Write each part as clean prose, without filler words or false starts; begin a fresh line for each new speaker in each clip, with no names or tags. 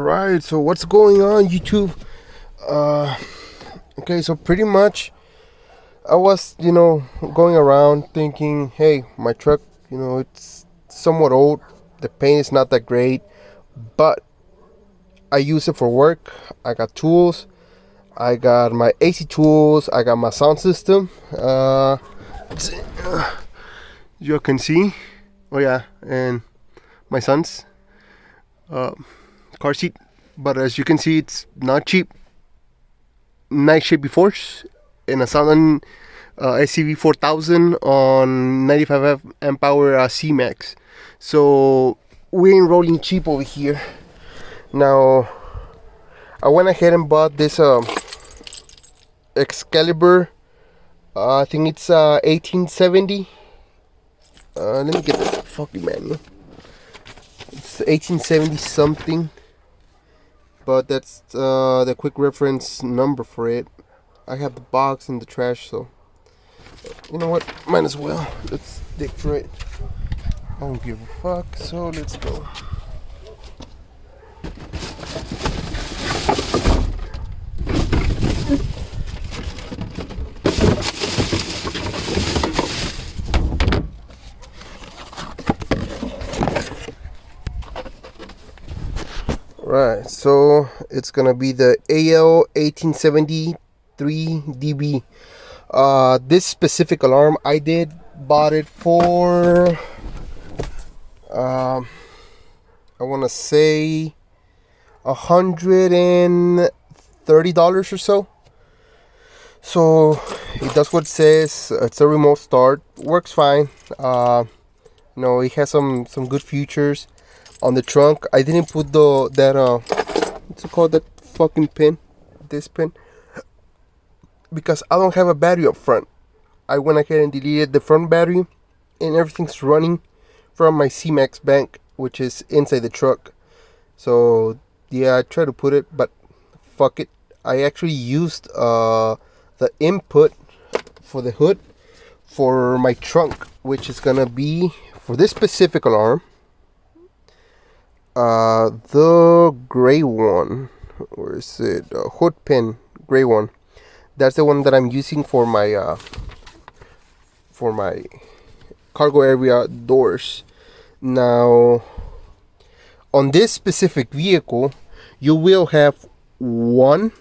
Alright, so what's going on, YouTube? Okay, so pretty much I was, going around thinking, hey, my truck, it's somewhat old. The paint is not that great, but I use it for work. I got tools. I got my AC tools. I got my sound system. You can see. Oh yeah, and my son's car seat. But as you can see, it's not cheap. Nice Chevy Force in a Southern SCV 4000 on 95 amp hour C-Max. So we ain't rolling cheap over here. Now I went ahead and bought this Excalibur. I think it's 1870. Let me get the fucking manual. It's 1870 something, but that's the quick reference number for it. I have the box in the trash, so you know what, might as well. Let's dig through it. I don't give a fuck, so let's go. Right, so it's gonna be the AL 1873 DB. This specific alarm, I bought it for I want to say $130 or so. So it does what it says. It's a remote start, works fine. It has some good features. On the trunk, I didn't put what's it called, that fucking pin, this pin, because I don't have a battery up front. I went ahead and deleted the front battery, and everything's running from my C-Max bank, which is inside the truck. So yeah, I tried to put it, but fuck it. I actually used the input for the hood for my trunk, which is gonna be for this specific alarm. The gray one, where is it? Hood pin, gray one. That's the one that I'm using for my cargo area doors. Now, on this specific vehicle, you will have one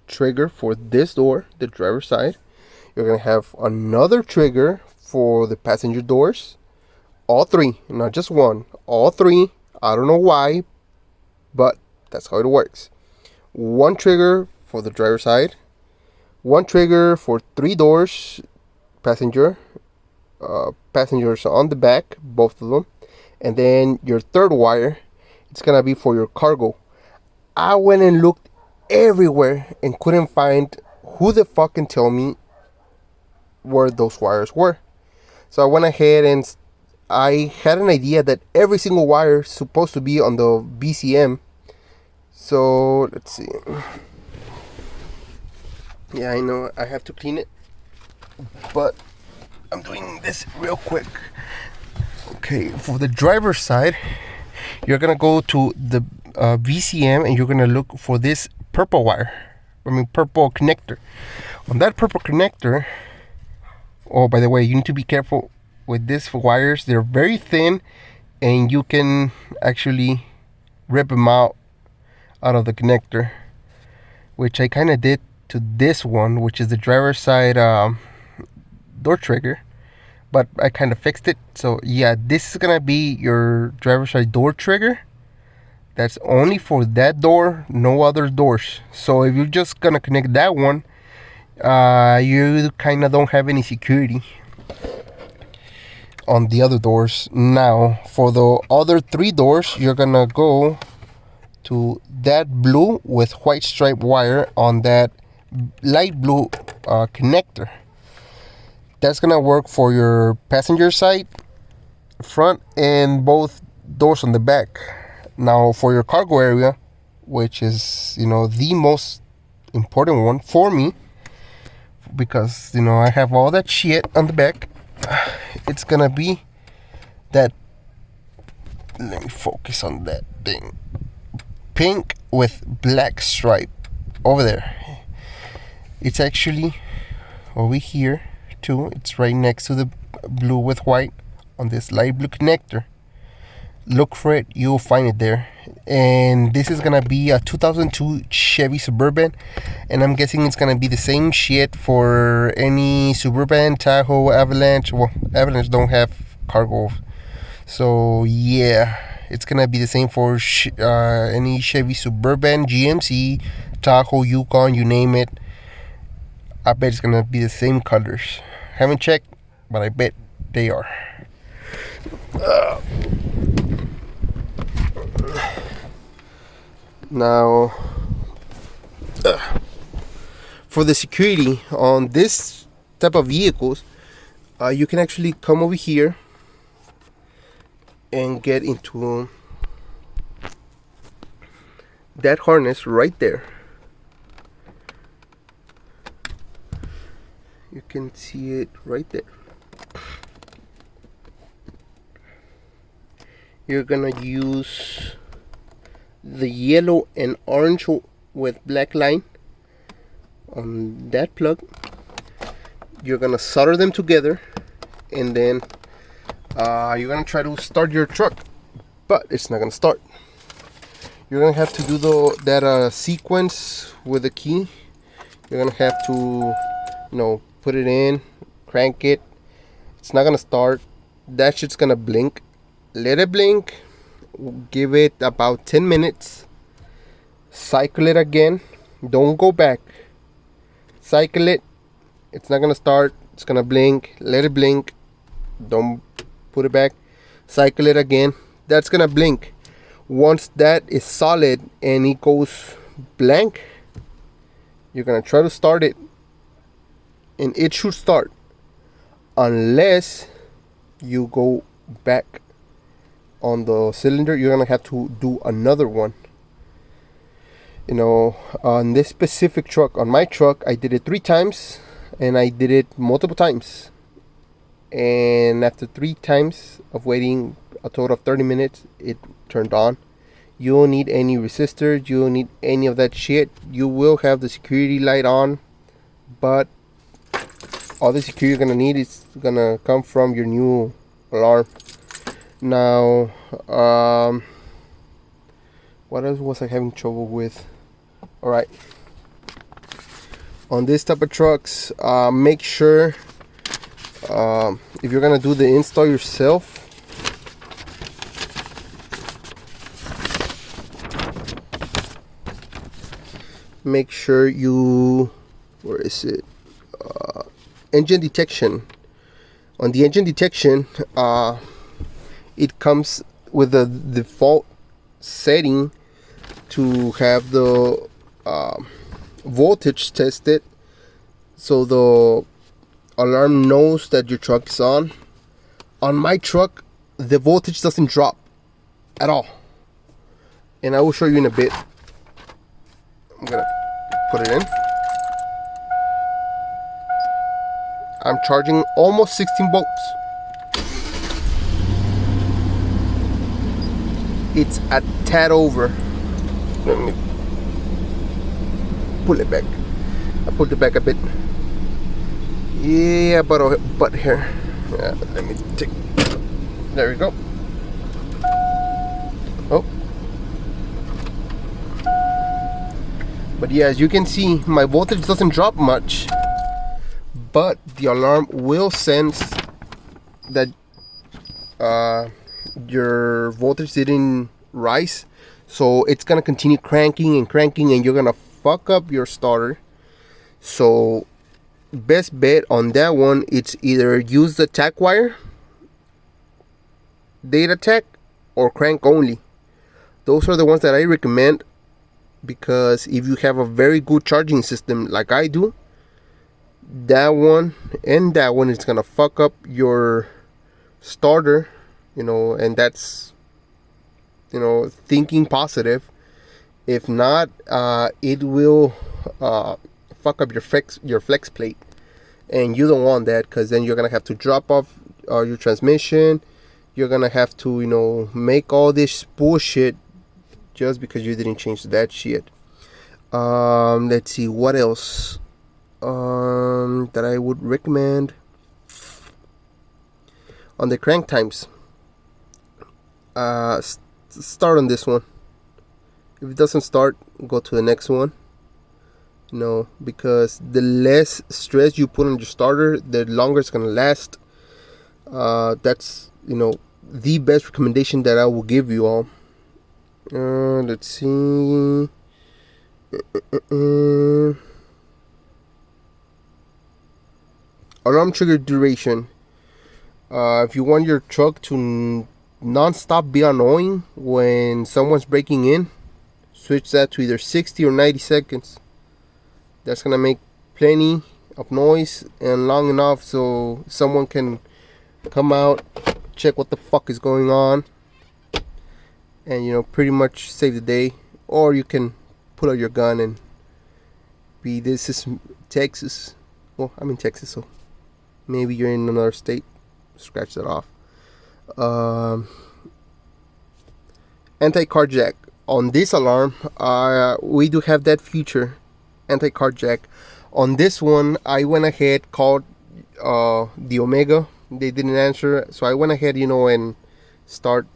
trigger for this door, the driver's side. You're gonna have another trigger for the passenger doors. All three, not just one, all three. I don't know why, but that's how it works. One trigger for the driver's side, one trigger for three doors, passengers on the back, both of them, and then your third wire, it's gonna be for your cargo. I went and looked everywhere and couldn't find who the fuck can tell me where those wires were. So I went ahead and I had an idea that every single wire is supposed to be on the BCM. So let's see. Yeah, I know I have to clean it, but I'm doing this real quick. Okay, for the driver's side, you're gonna go to the VCM and you're gonna look for this purple wire. Purple connector. On that purple connector. Oh, by the way, you need to be careful with these wires. They're very thin, and you can actually rip them out of the connector, which I kind of did to this one, which is the driver's side door trigger, but I kind of fixed it. So yeah, this is gonna be your driver's side door trigger. That's only for that door, no other doors. So if you're just gonna connect that one, you kind of don't have any security on the other doors. Now for the other three doors, you're gonna go to that blue with white stripe wire on that light blue connector. That's gonna work for your passenger side, front, and both doors on the back. Now for your cargo area, which is the most important one for me, because I have all that shit on the back, it's gonna be that. Let me focus on that thing. pink with black stripe over there. It's actually over here too. It's right next to the blue with white on this light blue connector. Look for it, you'll find it there. And this is gonna be a 2002 Chevy Suburban, and I'm guessing it's gonna be the same shit for any Suburban, Tahoe, Avalanche. Well, Avalanche don't have cargo, so yeah, it's gonna be the same for any Chevy Suburban, GMC, Tahoe, Yukon, you name it. I bet it's gonna be the same colors. Haven't checked, but I bet they are. Now, for the security on this type of vehicles, you can actually come over here and get into that harness right there. You can see it right there. You're gonna use the yellow and orange with black line on that plug. You're gonna solder them together, and then you're gonna try to start your truck, but it's not gonna start. You're gonna have to do that sequence with the key. You're gonna have to, put it in, crank it. It's not gonna start. That shit's gonna blink. Let it blink. Give it about 10 minutes. Cycle it again. Don't go back. Cycle it. It's not gonna start. It's gonna blink. Let it blink. Don't put it back. Cycle it again. That's gonna blink. Once that is solid and it goes blank, you're gonna try to start it, and it should start unless you go back on the cylinder. You're gonna have to do another one. On this specific truck, on my truck, I did it 3 times, and I did it multiple times. And after 3 times of waiting a total of 30 minutes, it turned on. You don't need any resistors. You don't need any of that shit. You will have the security light on, but all the security you're gonna need is gonna come from your new alarm. Now, what else was I having trouble with? Alright, on this type of trucks, make sure if you're gonna do the install yourself, make sure you, where is it, engine detection. On the engine detection, it comes with the default setting to have the voltage tested, so the alarm knows that your truck is on. On my truck, the voltage doesn't drop at all, and I will show you in a bit. I'm gonna put it in. I'm charging almost 16 volts. It's a tad over. Let me pull it back. I pulled it back a bit. Yeah, but here. Yeah, let me take. There we go. Oh. But yeah, as you can see, my voltage doesn't drop much, but the alarm will sense that your voltage didn't rise, so it's gonna continue cranking and cranking, and you're gonna fuck up your starter. So best bet on that one, it's either use the tach wire, data tach, or crank only. Those are the ones that I recommend, because if you have a very good charging system like I do, that one and that one is gonna fuck up your starter, and that's thinking positive. If not, it will fuck up your flex plate, and you don't want that, because then you're gonna have to drop off your transmission. You're gonna have to make all this bullshit just because you didn't change that shit. Let's see what else that I would recommend. On the crank times, start on this one. If it doesn't start, go to the next one. Because the less stress you put on your starter, the longer it's gonna last. That's the best recommendation that I will give you all. Let's see. Alarm trigger duration. If you want your truck to non-stop be annoying when someone's breaking in, switch that to either 60 or 90 seconds. That's gonna make plenty of noise and long enough so someone can come out, check what the fuck is going on, and pretty much save the day. Or you can pull out your gun and this is Texas. Well, I'm in Texas, so maybe you're in another state. Scratch that off. Anti-carjack. On this alarm, we do have that feature, anti-carjack. On this one, I went ahead, called the Omega. They didn't answer, so I went ahead, and start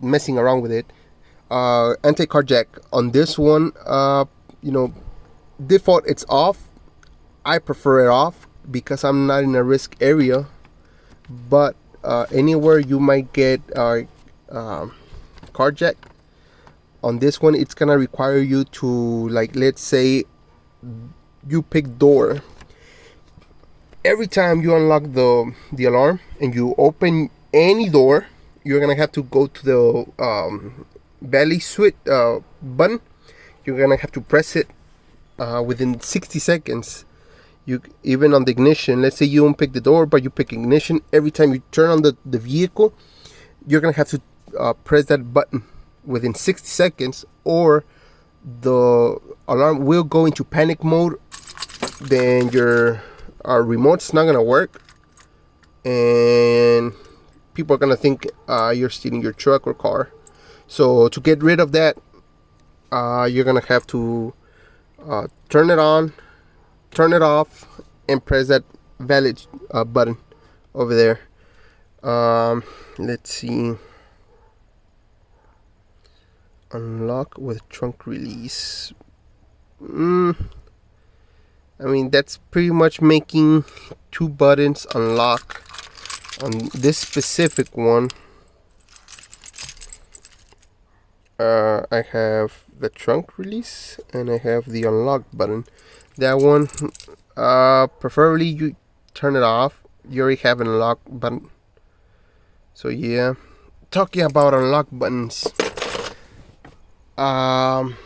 messing around with it. Anti-carjack. On this one, default it's off. I prefer it off because I'm not in a risk area. But anywhere you might get carjack, on this one it's gonna require you to, like, let's say you pick door. Every time you unlock the alarm and you open any door, you're gonna have to go to the belly switch button. You're gonna have to press it within 60 seconds. Even on the ignition, let's say you don't pick the door but you pick ignition, every time you turn on the vehicle, you're gonna have to press that button within 60 seconds, or the alarm will go into panic mode. Then your remote's not gonna work, and people are gonna think you're stealing your truck or car. So to get rid of that, you're gonna have to turn it on, turn it off, and press that valid button over there. Let's see. Unlock with trunk release. That's pretty much making 2 buttons unlock. On this specific one, I have the trunk release and I have the unlock button. That one, preferably you turn it off. You already have an unlock button. So yeah, talking about unlock buttons. On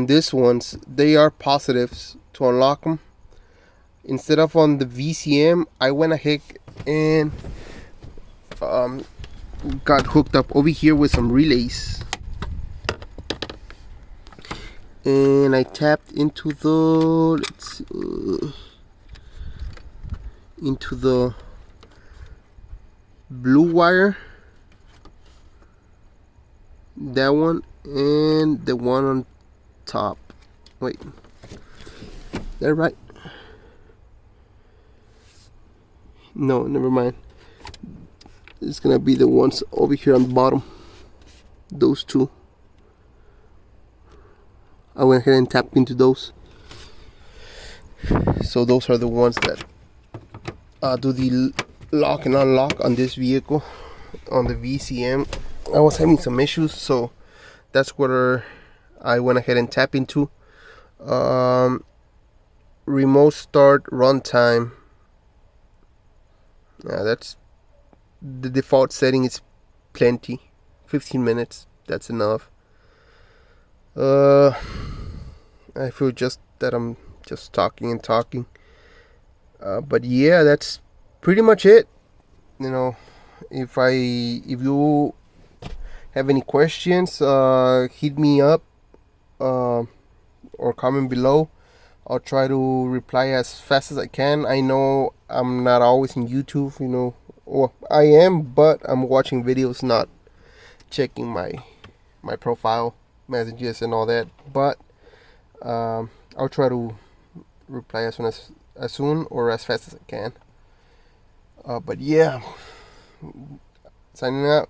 these ones, they are positives to unlock them. Instead of on the VCM, I went ahead and got hooked up over here with some relays, and I tapped into the blue wire, that one, and the one on top. Wait, that right? No, never mind. It's gonna be the ones over here on the bottom. Those two. I went ahead and tapped into those. So those are the ones that do the lock and unlock on this vehicle. On the VCM, I was having some issues, so that's where I went ahead and tapped into. Remote start runtime. That's the default setting. Is plenty. 15 minutes. That's enough. I feel just that I'm just talking and talking. But yeah, that's pretty much it. If you have any questions, hit me up or comment below. I'll try to reply as fast as I can. I know I'm not always in YouTube, Well, I am, but I'm watching videos, not checking my profile. messages and all that, but I'll try to reply as soon or as fast as I can. But yeah, signing out.